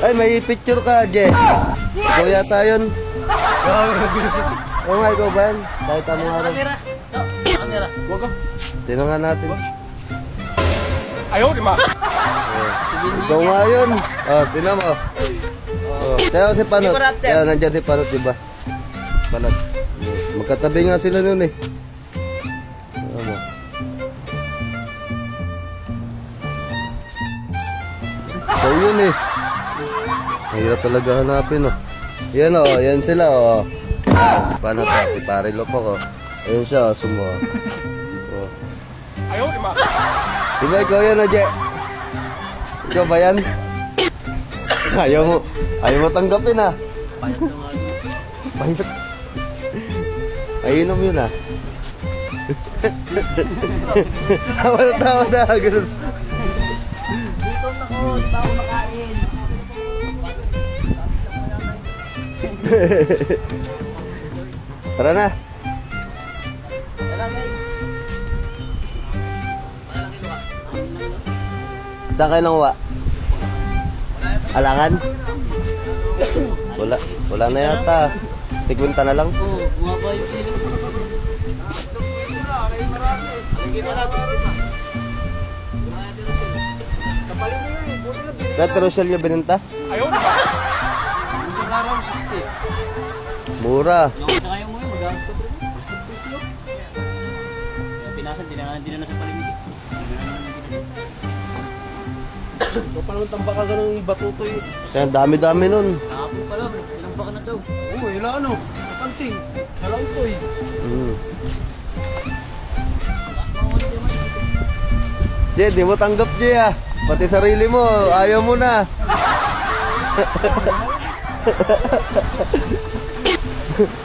Ay, may picture ka, Je. Ikaw yata yun. Oo nga, ikaw ba yan? Kahit anong araw. Huwag ka. Tingnan nga natin. Ayaw, di ma. Ikaw nga yun. Oh, tingnan mo. Oh, tingnan mo si Panot. Yan, nandyan si Panot, diba? Panot. Magkatabi nga sila nun eh. Tingnan mo. Ikaw yun eh. Mahirap talaga hanapin oh. Yan oh, yan sila oh. Si Panot oh, si Pare Lopok oh. Ayun siya oh, sumo oh. Oh. Ayaw, di ma. Diba ikaw yan oh, Je? Ikaw ba yan? Ayaw mo tanggapin ah. Payat na nga. Pahirap. Painom yun ah. Tawa na, ganun. Dito na ko, tao makain. Tara na. Tara guys. Saan kayo nang wa? Alangan? Wala na yata. 50 na lang. Oo, bumaba yung kilo. Kita natin. Dati Rochelle niya binenta? Ayaw, di ma. Isang araw, 60. Mura. Nung isa kayo mo yun, mag-aas ka bro. Kaya pinasan, tinangan na sa palimig. Ito pa naman tambaka ka ng batutoy. Kaya dami-dami nun. Kahapon pa lang, ilang baka na daw. Oo, ila ano. Napansin. Salang to eh. Taas na ulit yung mga. Je, di mo tanggap Je ah. Pati sarili mo, ayaw mo na.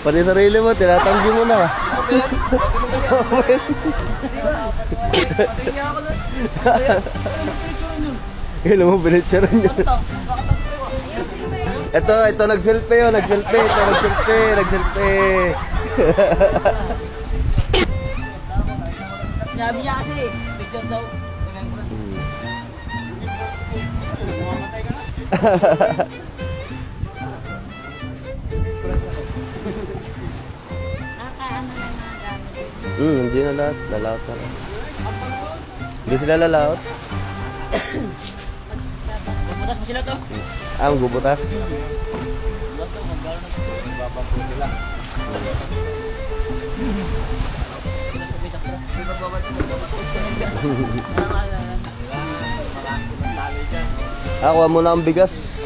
Pati sarili mo, tinatanggi mo na. Kailan mo binitsaran niya? Ito, nag-selfie yun, nag-selfie. Sinabi niya kasi, picture daw. Mamamatay ka na. Nakaano na yung mga gamit. Hindi na lahat, lalaot na lang. Hindi sila lalaot. Puputas mo sila to. Gubutas. Bukas to, mag-garo na to. Babangko sila. Kuha mo na ang bigas.